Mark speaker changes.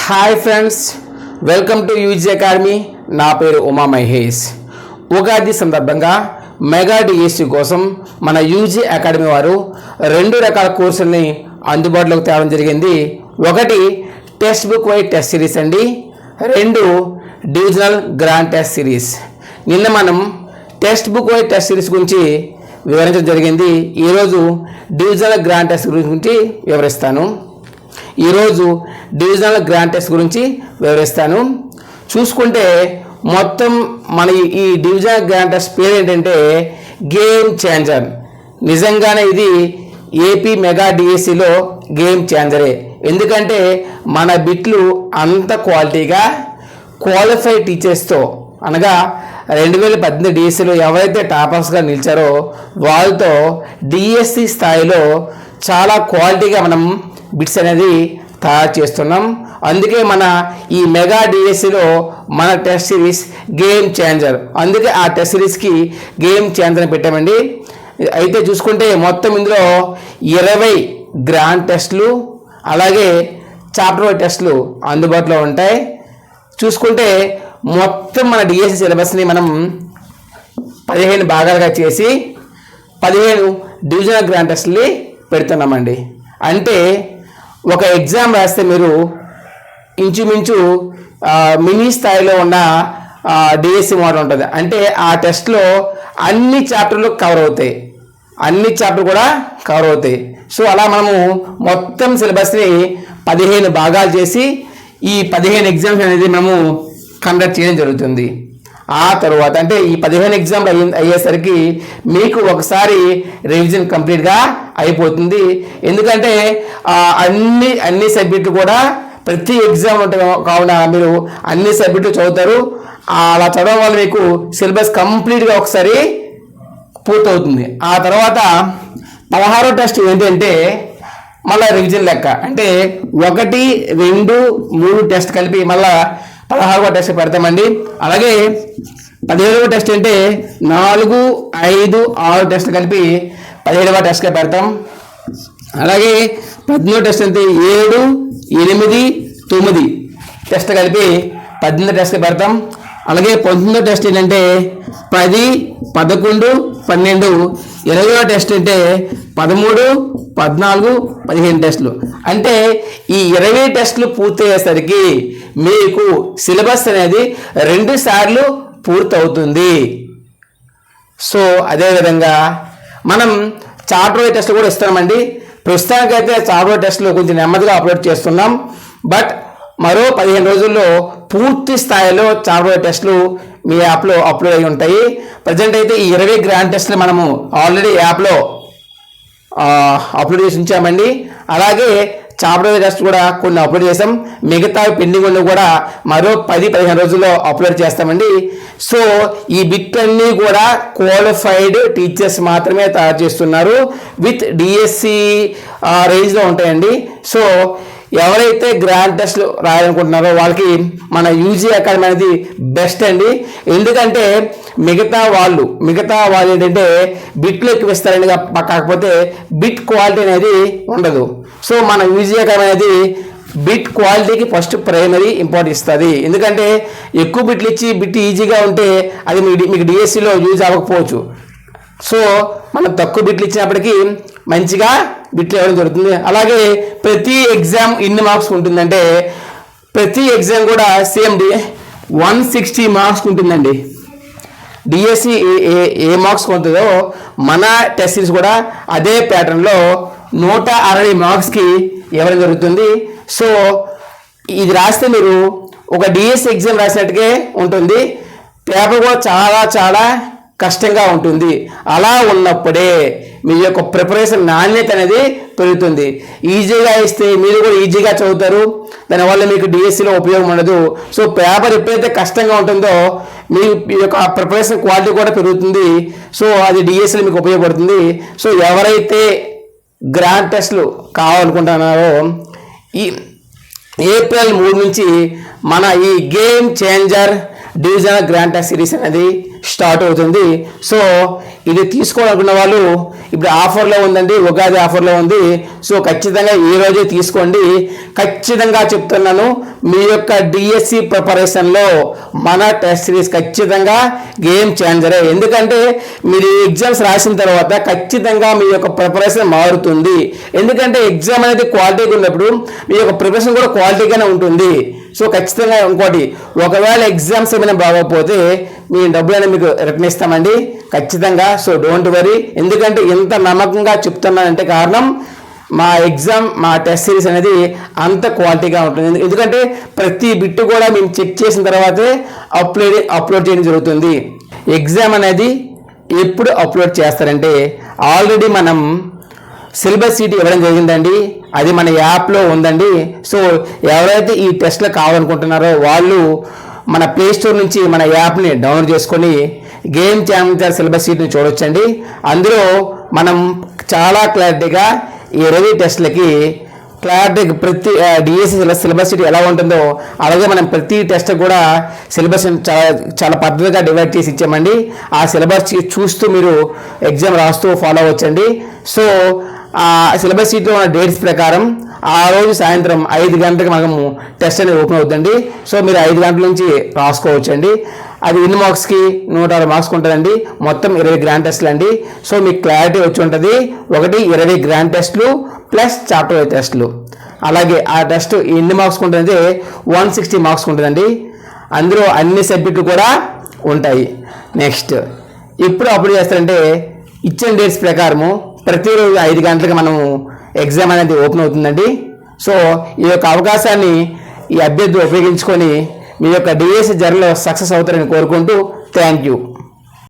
Speaker 1: Hi friends, welcome to UG academy. నా పేరు ఉమా మహేష్. ఉగాది సందర్భంగా మెగా డిఎస్సి కోసం మన యూజీ అకాడమీ వారు 2 రకాల కోర్సుల్ని అందుబాటులోకి తేవడం జరిగింది. ఒకటి text book wise test series అండి, 2 డివిజనల్ గ్రాండ్ టెస్ట్ సిరీస్. నిన్న మనం text book wise test series గురించి వివరించడం జరిగింది. ఈరోజు డివిజనల్ గ్రాండ్ టెస్ట్ గురించి వివరిస్తాను. ఈరోజు డివిజనల్ గ్రాండ్ టెస్ట్ గురించి వివరిస్తాను. చూసుకుంటే మొత్తం మన ఈ డివిజనల్ గ్రాండ్ టెస్ట్ పేరు ఏంటంటే గేమ్ చేంజర్. నిజంగానే ఇది ఏపీ మెగా డిఎస్సిలో గేమ్ చేంజరే. ఎందుకంటే మన బిట్లు అంత క్వాలిటీగా క్వాలిఫైడ్ టీచర్స్తో, అనగా 2018 డిఎస్సిలో ఎవరైతే టాపర్స్గా నిలిచారో వాళ్ళతో డిఎస్సి స్థాయిలో చాలా క్వాలిటీగా మనం బిట్స్ అనేది తయారు చేస్తున్నాం. అందుకే మన ఈ మెగా డిఎస్సిలో మన టెస్ట్ సిరీస్ గేమ్ చేంజర్. అందుకే ఆ టెస్ట్ సిరీస్కి గేమ్ చేంజర్ అని పెట్టామండి. అయితే చూసుకుంటే మొత్తం ఇందులో 20 గ్రాండ్ టెస్టులు అలాగే చాప్టర్ వైజ్ టెస్టులు అందుబాటులో ఉంటాయి. చూసుకుంటే మొత్తం మన డిఎస్సి సిలబస్ని మనం 15 భాగాలుగా చేసి 15 డివిజనల్ గ్రాండ్ టెస్టులు పెడుతున్నామండి. అంటే ఒక ఎగ్జామ్ రాస్తే మీరు ఇంచుమించు మినీ స్థాయిలో ఉన్న డిఎస్సి మోడల్ ఉంటుంది. అంటే ఆ టెస్ట్లో అన్ని చాప్టర్లు కవర్ అవుతాయి, అన్ని చాప్టర్లు కూడా కవర్ అవుతాయి. సో అలా మనము మొత్తం సిలబస్ని 15 భాగాలు చేసి ఈ 15 ఎగ్జామ్స్ అనేది మనము కండక్ట్ చేయడం జరుగుతుంది. ఆ తర్వాత అంటే ఈ 15 ఎగ్జామ్లు అయ్యేసరికి మీకు ఒకసారి రివిజన్ కంప్లీట్గా అయిపోతుంది. ఎందుకంటే అన్ని సబ్జెక్టులు కూడా ప్రతి ఎగ్జామ్ ఉంటుంది కావున మీరు అన్ని సబ్జెక్టులు చదువుతారు. అలా చదవడం వల్ల మీకు సిలబస్ కంప్లీట్గా ఒకసారి పూర్తవుతుంది. ఆ తర్వాత 16వ టెస్ట్ ఏంటంటే మళ్ళీ రివిజన్ లెక్క. అంటే 1, 2, 3 టెస్ట్ కలిపి మళ్ళీ 16వ టెస్ట్ పెడతామండి. అలాగే 17వ టెస్ట్ అంటే 4, 5, 6 టెస్ట్ కలిపి 17వ టెస్ట్గా పెడతాం. అలాగే 18వ టెస్ట్ అంటే 7, 8, 9 టెస్ట్ కలిపి 18వ టెస్ట్గా పెడతాం. అలాగే 19వ టెస్ట్ ఏంటంటే 10, 11, 12, 20వ టెస్ట్ అంటే 13, 14, 15 టెస్టులు. అంటే ఈ 20 టెస్టులు పూర్తయ్యేసరికి మీకు సిలబస్ అనేది 2 సార్లు పూర్తవుతుంది. సో అదేవిధంగా మనం చాప్టర్ వైజ్ టెస్ట్లు కూడా ఇస్తున్నామండి. ప్రస్తుతానికైతే చాప్టర్ వైజ్ టెస్ట్లు కొంచెం నెమ్మదిగా అప్లోడ్ చేస్తున్నాం. బట్ మరో 15 రోజుల్లో పూర్తి స్థాయిలో చాప్టర్ వైజ్ టెస్టులు మీ యాప్లో అప్లోడ్ అయి ఉంటాయి. ప్రజెంట్ అయితే ఈ 20 గ్రాండ్ టెస్టులు మనము ఆల్రెడీ యాప్లో అప్లోడ్ చేసి ఉంచామండి. అలాగే చాప్టర్ వైజ్ టెస్ట్ కూడా కొన్ని అప్లోడ్ చేసాం. మిగతా పెండింగ్ ఉన్న కూడా మరో 10-15 రోజుల్లో అప్లోడ్ చేస్తామండి. సో ఈ బిట్లన్నీ కూడా క్వాలిఫైడ్ టీచర్స్ మాత్రమే తయారు చేస్తున్నారు. విత్ డిఎస్సి రేంజ్లో ఉంటాయండి. సో ఎవరైతే గ్రాండ్ టెస్ట్లు రాయాలనుకుంటున్నారో వాళ్ళకి మన యూజీ అకాడమీ అనేది బెస్ట్ అండి. ఎందుకంటే మిగతా వాళ్ళు ఏంటంటే బిట్లు ఎక్కువ ఇస్తారండి, కాకపోతే బిట్ క్వాలిటీ అనేది ఉండదు. సో మన యూజీ అకాడమీ అనేది బిట్ క్వాలిటీకి ఫస్ట్ ప్రైమరీ ఇంపార్టెన్స్ ఇస్తుంది. ఎందుకంటే ఎక్కువ బిట్లు ఇచ్చి బిట్ ఈజీగా ఉంటే అది మీకు డిఎస్సిలో యూజ్ అవ్వకపోవచ్చు. సో మనం తక్కువ బిట్లు ఇచ్చినప్పటికీ మంచిగా బిట్లు ఇవ్వడం జరుగుతుంది. అలాగే ప్రతి ఎగ్జామ్ ఎన్ని మార్క్స్ ఉంటుందంటే ప్రతి ఎగ్జామ్ కూడా సేమ్ 160 మార్క్స్ ఉంటుందండి. డిఎస్సి ఏ మార్క్స్ ఉంటుందో మన టెస్ట్ సిరీస్ కూడా అదే ప్యాటర్న్లో 160 మార్క్స్కి ఇవ్వడం జరుగుతుంది. సో ఇది రాస్తే మీరు ఒక డిఎస్సి ఎగ్జామ్ రాసినట్టుగా ఉంటుంది. పేపర్ కూడా చాలా చాలా కష్టంగా ఉంటుంది. అలా ఉన్నప్పుడే మీ యొక్క ప్రిపరేషన్ నాణ్యత అనేది పెరుగుతుంది. ఈజీగా ఇస్తే మీరు కూడా ఈజీగా చదువుతారు, దానివల్ల మీకు డిఎస్సిలో ఉపయోగం ఉండదు. సో పేపర్ ఎప్పుడైతే కష్టంగా ఉంటుందో మీ యొక్క ప్రిపరేషన్ క్వాలిటీ కూడా పెరుగుతుంది. సో అది డిఎస్సిలో మీకు ఉపయోగపడుతుంది. సో ఎవరైతే గ్రాండ్ టెస్ట్లు కావాలనుకుంటున్నారో ఈ ఏప్రిల్ 3 నుంచి మన ఈ game changer divisional grand test series అనేది స్టార్ట్ అవుతుంది. సో ఇది తీసుకోవాలనుకున్న వాళ్ళు ఇప్పుడు ఆఫర్లో ఉందండి, ఉగాది ఆఫర్లో ఉంది. సో ఖచ్చితంగా ఈ రోజే తీసుకోండి. ఖచ్చితంగా చెప్తున్నాను, మీ యొక్క డిఎస్సి ప్రిపరేషన్లో మన టెస్ట్ సిరీస్ ఖచ్చితంగా గేమ్ చేంజరే. ఎందుకంటే మీరు ఎగ్జామ్స్ రాసిన తర్వాత ఖచ్చితంగా మీ యొక్క ప్రిపరేషన్ మారుతుంది. ఎందుకంటే ఎగ్జామ్ అనేది క్వాలిటీగా ఉన్నప్పుడు మీ యొక్క ప్రిపరేషన్ కూడా క్వాలిటీగానే ఉంటుంది. సో ఖచ్చితంగా ఇంకోటి, ఒకవేళ ఎగ్జామ్స్ ఏమైనా బాగోకపోతే మీ డబ్బులైనా మీకు రిటర్న్ ఇస్తామండి ఖచ్చితంగా. So don't worry. ఎందుకంటే ఇంత నమ్మకంగా చెప్తున్నానంటే కారణం మా టెస్ట్ సిరీస్ అనేది అంత క్వాలిటీగా ఉంటుంది. ఎందుకంటే ప్రతి బిట్టు కూడా మేము చెక్ చేసిన తర్వాతే అప్లోడ్ చేయడం జరుగుతుంది. ఎగ్జామ్ అనేది ఎప్పుడు అప్లోడ్ చేస్తారంటే ఆల్రెడీ మనం సిలబస్ షీట్ ఇవ్వడం జరిగిందండి, అది మన యాప్లో ఉందండి. సో ఎవరైతే ఈ టెస్ట్లు కావాలనుకుంటున్నారో వాళ్ళు మన ప్లే స్టోర్ నుంచి మన యాప్ని డౌన్లోడ్ చేసుకొని గేమ్ ఛాంపియన్ సిలబస్ షీట్ని చూడొచ్చండి. అందులో మనం చాలా క్లారిటీగా 20 టెస్ట్లకి క్లారిటీ ప్రతి డిఎస్సి సిలబస్ షీట్ ఎలా ఉంటుందో అలాగే మనం ప్రతి టెస్ట్ కూడా సిలబస్ చాలా పద్ధతిగా డివైడ్ చేసి ఇచ్చామండి. ఆ సిలబస్ చూస్తూ మీరు ఎగ్జామ్ రాస్తూ ఫాలో అవ్వచ్చండి. సో ఆ సిలబస్ షీట్లో ఉన్న డేట్స్ ప్రకారం ఆ రోజు సాయంత్రం 5 గంటలకు మనము టెస్ట్ అనేది ఓపెన్ అవుతుందండి. సో మీరు 5 గంటల నుంచి రాసుకోవచ్చండి. అది ఇన్ మార్క్స్కి 106 మార్క్స్ ఉంటుందండి. మొత్తం 20 గ్రాండ్ టెస్ట్లు అండి. సో మీకు క్లారిటీ వచ్చి ఉంటుంది. 20 గ్రాండ్ టెస్ట్లు ప్లస్ చాప్టర్ వైజ్ టెస్ట్లు. అలాగే ఆ టెస్ట్ ఎన్ని మార్క్స్ ఉంటుంది, 160 మార్క్స్ ఉంటుందండి. అందులో అన్ని సబ్జెక్టులు కూడా ఉంటాయి. నెక్స్ట్ ఎప్పుడు అప్లోడ్ చేస్తారంటే ఇచ్చిన డేట్స్ ప్రకారము ప్రతిరోజు 5 గంటలకు మనము ఎగ్జామ్ అనేది ఓపెన్ అవుతుందండి. సో ఈ యొక్క అవకాశాన్ని ఈ అభ్యర్థులు ఉపయోగించుకొని మీ యొక్క డిఎస్సి జర్నీలో సక్సెస్ అవుతారని కోరుకుంటూ థ్యాంక్ యూ.